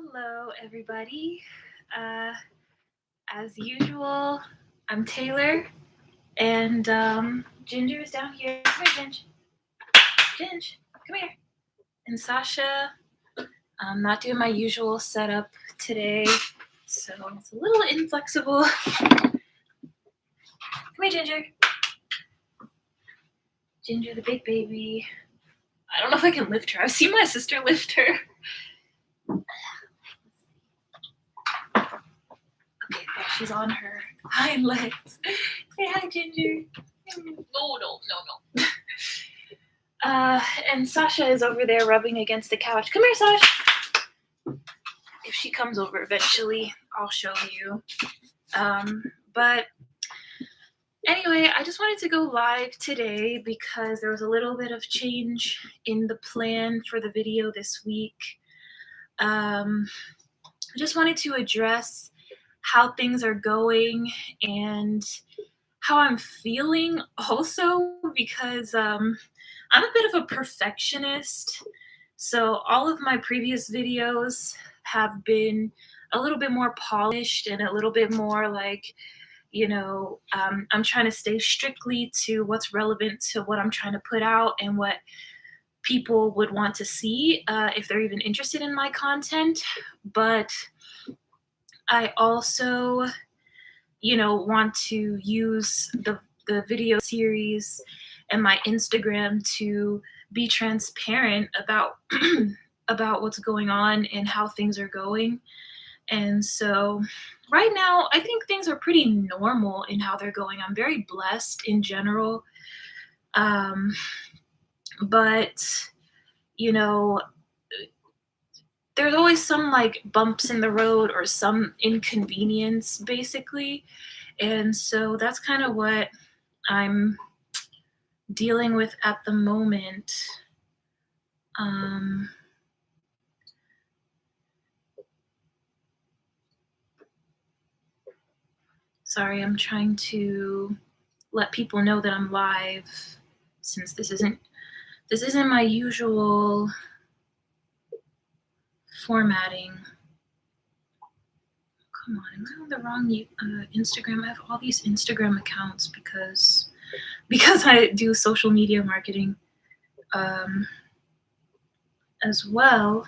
Hello, everybody. Uh, as usual, I'm Taylor, and Ginger is down here. Come here, Ginge. Ginge, come here. And Sasha, I'm not doing my usual setup today, so it's a little inflexible. Come here, Ginger. Ginger, the big baby. I don't know if I can lift her. I've seen my sister lift her. Okay, she's on her hind legs. Say hi, Ginger. No. And Sasha is over there rubbing against the couch. Come here, Sasha. If she comes over eventually, I'll show you. But anyway, I just wanted to go live today because there was a little bit of change in the plan for the video this week. I just wanted to address how things are going and how I'm feeling also, because I'm a bit of a perfectionist. So all of my previous videos have been a little bit more polished and a little bit more like, I'm trying to stay strictly to what's relevant to what I'm trying to put out and what people would want to see if they're even interested in my content. But I also, want to use the video series and my Instagram to be transparent about about what's going on and how things are going. And so right now, I think things are pretty normal in how they're going. I'm very blessed in general. But, there's always some like bumps in the road or some inconvenience, basically. And so that's kind of what I'm dealing with at the moment. Sorry, I'm trying to let people know that I'm live since this isn't my usual formatting. Come on, am I on the wrong Instagram? I have all these Instagram accounts because I do social media marketing as well.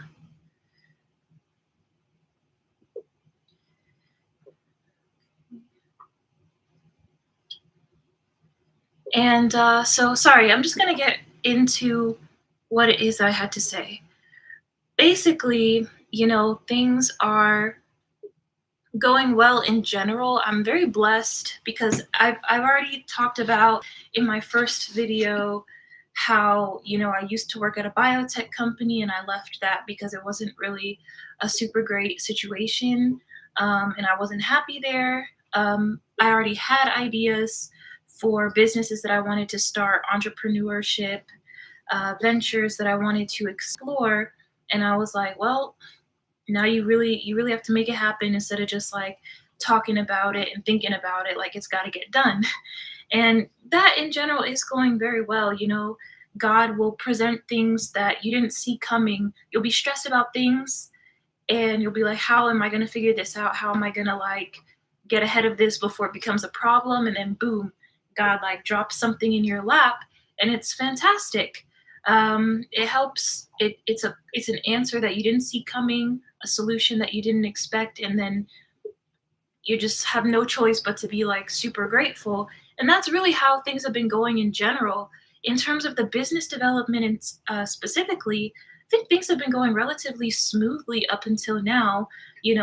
And so, sorry, I'm just going to get into what it is I had to say. Basically, things are going well in general. I'm very blessed because I've already talked about in my first video how, I used to work at a biotech company and I left that because it wasn't really a super great situation, and I wasn't happy there. I already had ideas for businesses that I wanted to start, entrepreneurship, ventures that I wanted to explore. And I was like, well, now you really have to make it happen instead of just like talking about it and thinking about it. Like, it's got to get done. And that in general is going very well. God will present things that you didn't see coming. You'll be stressed about things and you'll be like, how am I going to figure this out? How am I going to like get ahead of this before it becomes a problem? And then boom, God like drops something in your lap and it's fantastic. It helps. It's an answer that you didn't see coming, a solution that you didn't expect, and then you just have no choice but to be like super grateful. And that's really how things have been going in general. In terms of the business development and specifically, I think things have been going relatively smoothly up until now,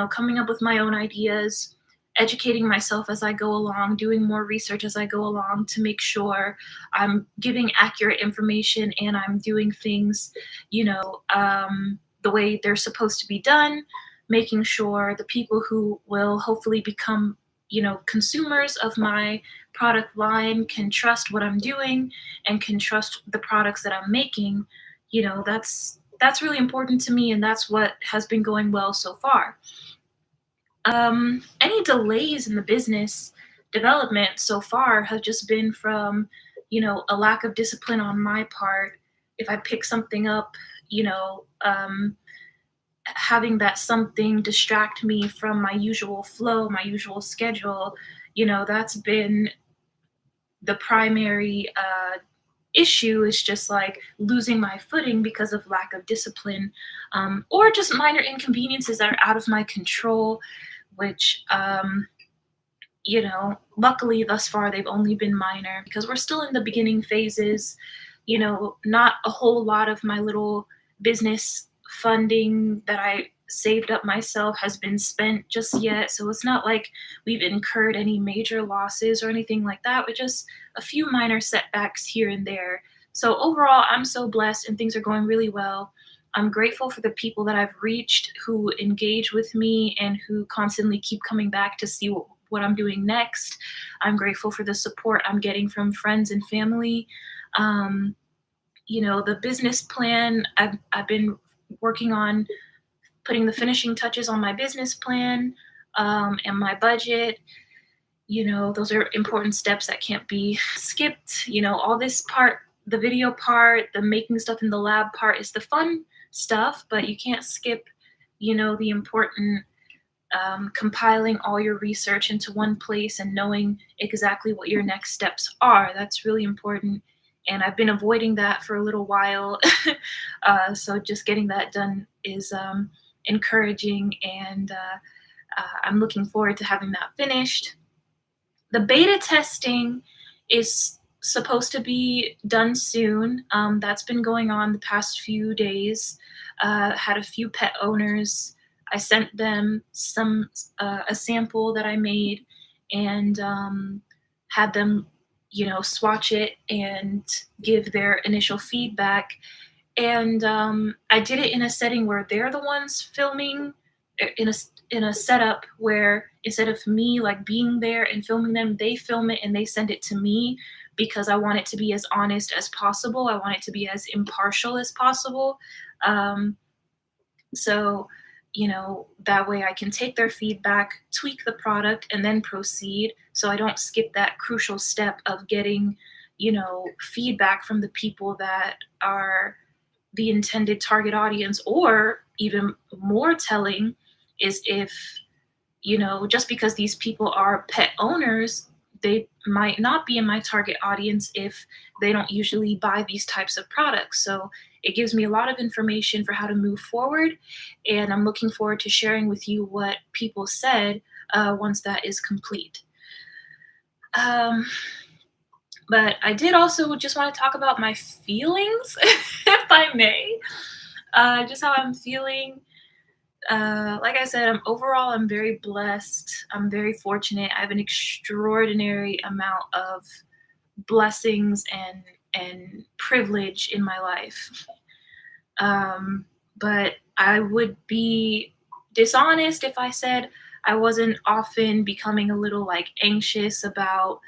coming up with my own ideas, educating myself as I go along, doing more research as I go along to make sure I'm giving accurate information and I'm doing things, the way they're supposed to be done, making sure the people who will hopefully become, consumers of my product line can trust what I'm doing and can trust the products that I'm making. That's really important to me, and that's what has been going well so far. Any delays in the business development so far have just been from, a lack of discipline on my part. If I pick something up, having that something distract me from my usual flow, my usual schedule, that's been the primary issue, is just like losing my footing because of lack of discipline, or just minor inconveniences that are out of my control, which luckily thus far they've only been minor because we're still in the beginning phases. Not a whole lot of my little business funding that I saved up myself has been spent just yet. So it's not like we've incurred any major losses or anything like that, but just a few minor setbacks here and there. So overall, I'm so blessed and things are going really well. I'm grateful for the people that I've reached who engage with me and who constantly keep coming back to see what I'm doing next. I'm grateful for the support I'm getting from friends and family. Um, the business plan, I've been working on putting the finishing touches on my business plan, and my budget. Those are important steps that can't be skipped. All this part, the video part, the making stuff in the lab part is the fun stuff, but you can't skip, the important compiling all your research into one place and knowing exactly what your next steps are. That's really important. And I've been avoiding that for a little while. So just getting that done is encouraging. And I'm looking forward to having that finished. The beta testing is supposed to be done soon. That's been going on the past few days. Had a few pet owners. I sent them a sample that I made, and had them, swatch it and give their initial feedback. And I did it in a setting where they're the ones filming, in a setup where instead of me like being there and filming them, they film it and they send it to me because I want it to be as honest as possible. I want it to be as impartial as possible. Um, so, that way I can take their feedback, tweak the product, and then proceed. So I don't skip that crucial step of getting, feedback from the people that are the intended target audience. Or even more telling is if, just because these people are pet owners, they might not be in my target audience if they don't usually buy these types of products. So it gives me a lot of information for how to move forward. And I'm looking forward to sharing with you what people said once that is complete. Um, but I did also just want to talk about my feelings, if I may. Just how I'm feeling. Like I said, I'm very blessed. I'm very fortunate. I have an extraordinary amount of blessings and privilege in my life. But I would be dishonest if I said I wasn't often becoming a little like anxious about,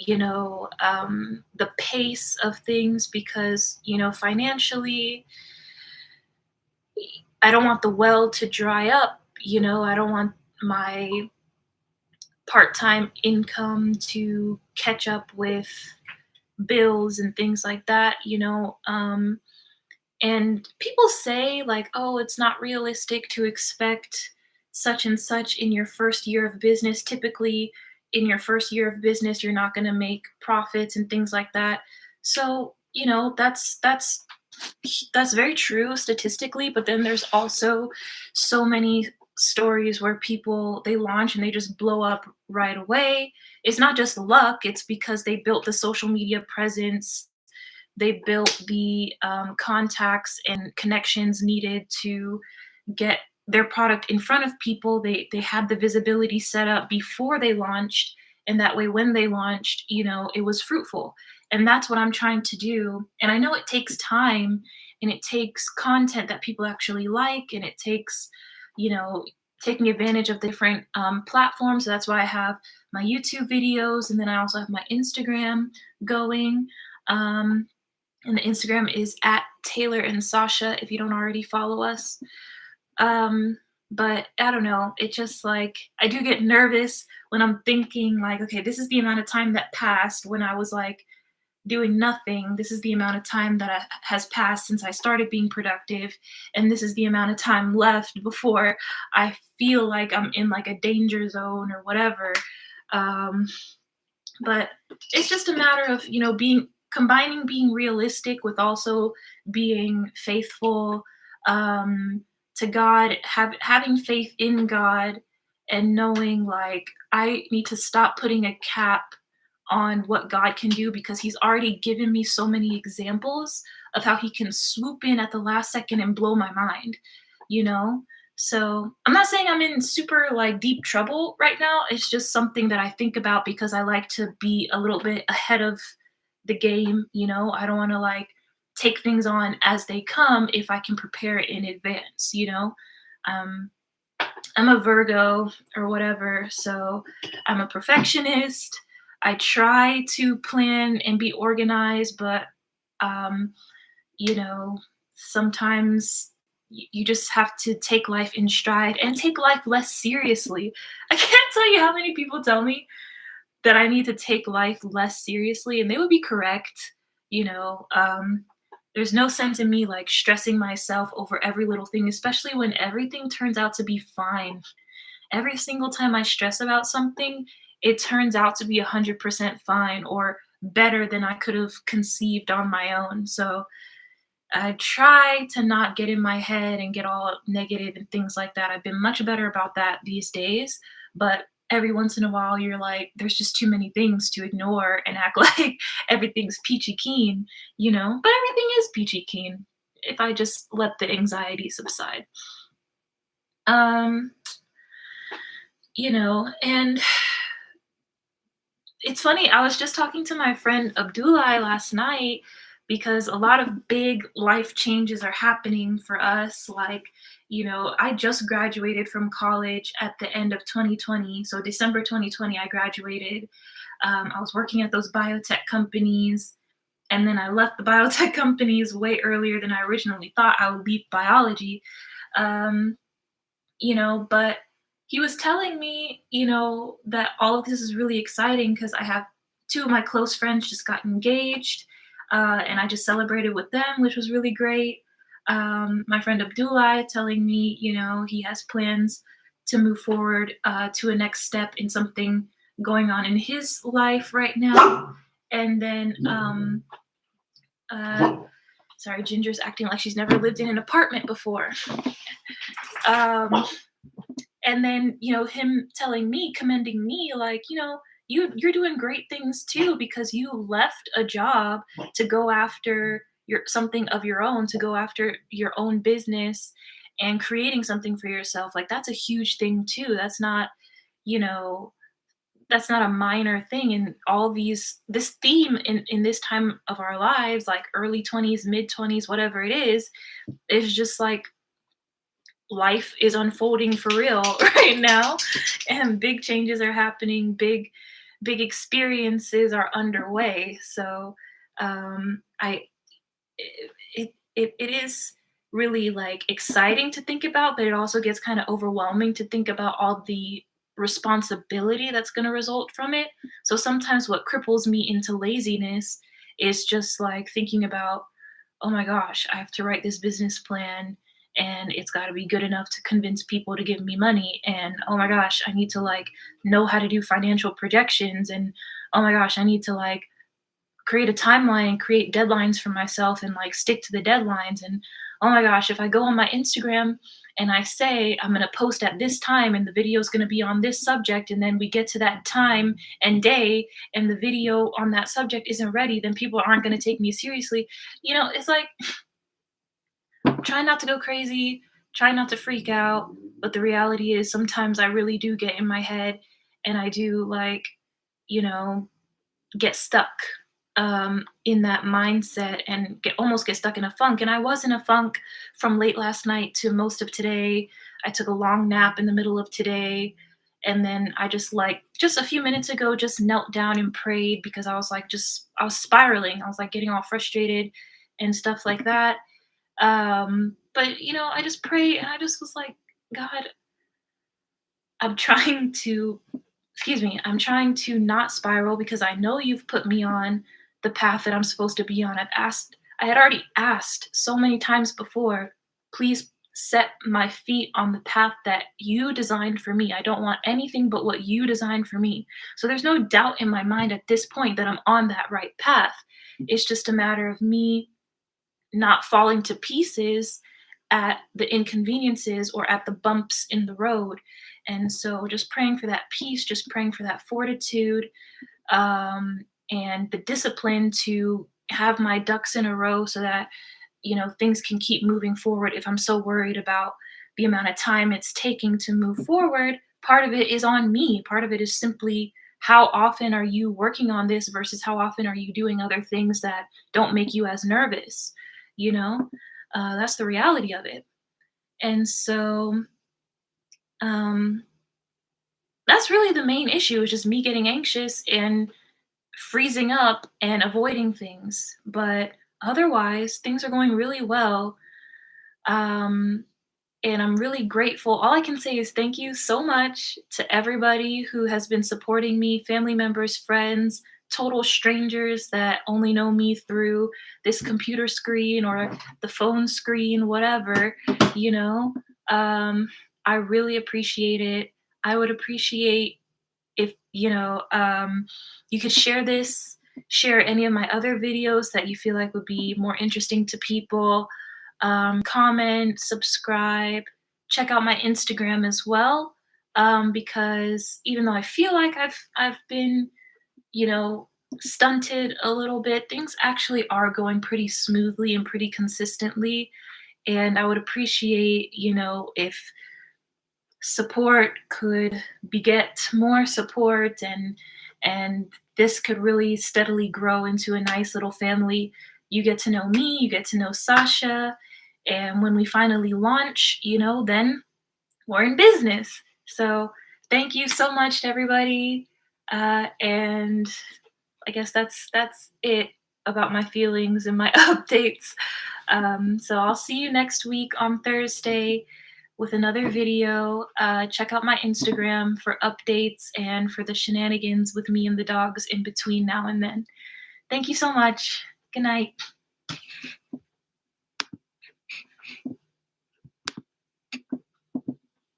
the pace of things, because, financially, I don't want the well to dry up. I don't want my part-time income to catch up with bills and things like that. And people say like, oh, it's not realistic to expect such and such in your first year of business. Typically, in your first year of business, you're not going to make profits and things like that. So, that's very true statistically, but then there's also so many stories where people, they launch and they just blow up right away. It's not just luck, it's because they built the social media presence, they built the contacts and connections needed to get their product in front of people. They had the visibility set up before they launched, and that way when they launched, it was fruitful. And that's what I'm trying to do. And I know it takes time, and it takes content that people actually like, and it takes, you know, taking advantage of different platforms. So that's why I have my YouTube videos, and then I also have my Instagram going. Um, and the Instagram is at Taylor and Sasha if you don't already follow us. Um, but I don't know. It just like, I do get nervous when I'm thinking like, okay, this is the amount of time that passed when I was like doing nothing. This is the amount of time that has passed since I started being productive, and this is the amount of time left before I feel like I'm in like a danger zone or whatever. Um, but it's just a matter of, being combining being realistic with also being faithful, to God, having faith in God, and knowing like I need to stop putting a cap on what God can do because he's already given me so many examples of how he can swoop in at the last second and blow my mind, you know? So I'm not saying I'm in super like deep trouble right now. It's just something that I think about because I like to be a little bit ahead of the game. I don't want to like take things on as they come if I can prepare it in advance. Um, I'm a Virgo or whatever, so I'm a perfectionist. I try to plan and be organized, but um, you know, sometimes you just have to take life in stride and take life less seriously. I can't tell you how many people tell me that I need to take life less seriously, and they would be correct. You know, there's no sense in me like stressing myself over every little thing, especially when everything turns out to be fine. Every single time I stress about something, it turns out to be 100% fine or better than I could have conceived on my own. So I try to not get in my head and get all negative and things like that. I've been much better about that these days, but every once in a while you're like, there's just too many things to ignore and act like everything's peachy keen. But everything is peachy keen if I just let the anxiety subside. Um, and it's funny, I was just talking to my friend Abdullah last night because a lot of big life changes are happening for us. Like, I just graduated from college at the end of 2020. So, December 2020, I graduated. I was working at those biotech companies. And then I left the biotech companies way earlier than I originally thought I would leave biology. Um, but he was telling me, that all of this is really exciting because I have two of my close friends just got engaged, and I just celebrated with them, which was really great. My friend Abdullah telling me, he has plans to move forward to a next step in something going on in his life right now. And then, uh, sorry, Ginger's acting like she's never lived in an apartment before. Um, and then him telling me, commending me, like, you're doing great things too because you left a job to go after your something of your own, to go after your own business and creating something for yourself. Like, that's a huge thing too. You know that's not a minor thing. And all this theme in this time of our lives, like early 20s, mid 20s, whatever it is just like life is unfolding for real right now, and big changes are happening, big experiences are underway. So I it is really like exciting to think about, but it also gets kind of overwhelming to think about all the responsibility that's going to result from it. So sometimes what cripples me into laziness is just like thinking about, oh my gosh, I have to write this business plan and it's got to be good enough to convince people to give me money. And oh my gosh, I need to like know how to do financial projections. And oh my gosh, I need to like create a timeline, create deadlines for myself and like stick to the deadlines. And oh my gosh, if I go on my Instagram and I say I'm going to post at this time and the video is going to be on this subject, and then we get to that time and day and the video on that subject isn't ready, then people aren't going to take me seriously. It's like try not to go crazy, try not to freak out. But the reality is sometimes I really do get in my head and I do like, you know, get stuck in that mindset and almost get stuck in a funk. And I was in a funk from late last night to most of today. I took a long nap in the middle of today. And then I just a few minutes ago, just knelt down and prayed because I was like, I was spiraling. I was like getting all frustrated and stuff like that. But I just pray and I just was like, God, I'm trying to, excuse me, I'm trying to not spiral because I know you've put me on the path that I'm supposed to be on. I had already asked so many times before, please set my feet on the path that you designed for me. I don't want anything but what you designed for me. So there's no doubt in my mind at this point that I'm on that right path. It's just a matter of me not falling to pieces at the inconveniences or at the bumps in the road. And so just praying for that peace, just praying for that fortitude, and the discipline to have my ducks in a row so that things can keep moving forward. If I'm so worried about the amount of time it's taking to move forward, part of it is on me. Part of it is simply how often are you working on this versus how often are you doing other things that don't make you as nervous, you know that's the reality of it. And so um that's really the main issue, is just me getting anxious and freezing up and avoiding things. But otherwise, things are going really well. Um, and I'm really grateful. All I can say is thank you so much to everybody who has been supporting me, family members, friends, total strangers that only know me through this computer screen or the phone screen, whatever, you know. Um, I really appreciate it. I would appreciate if you could share any of my other videos that you feel like would be more interesting to people. Comment, subscribe, check out my Instagram as well, because even though I feel like I've been you know stunted a little bit, things actually are going pretty smoothly and pretty consistently. And I would appreciate, if support could beget more support, and this could really steadily grow into a nice little family. You get to know me, you get to know Sasha, and when we finally launch, then we're in business. So thank you so much to everybody, and I guess that's it about my feelings and my updates. So I'll see you next week on Thursday with another video. Check out my Instagram for updates and for the shenanigans with me and the dogs in between now and then. Thank you so much. Good night.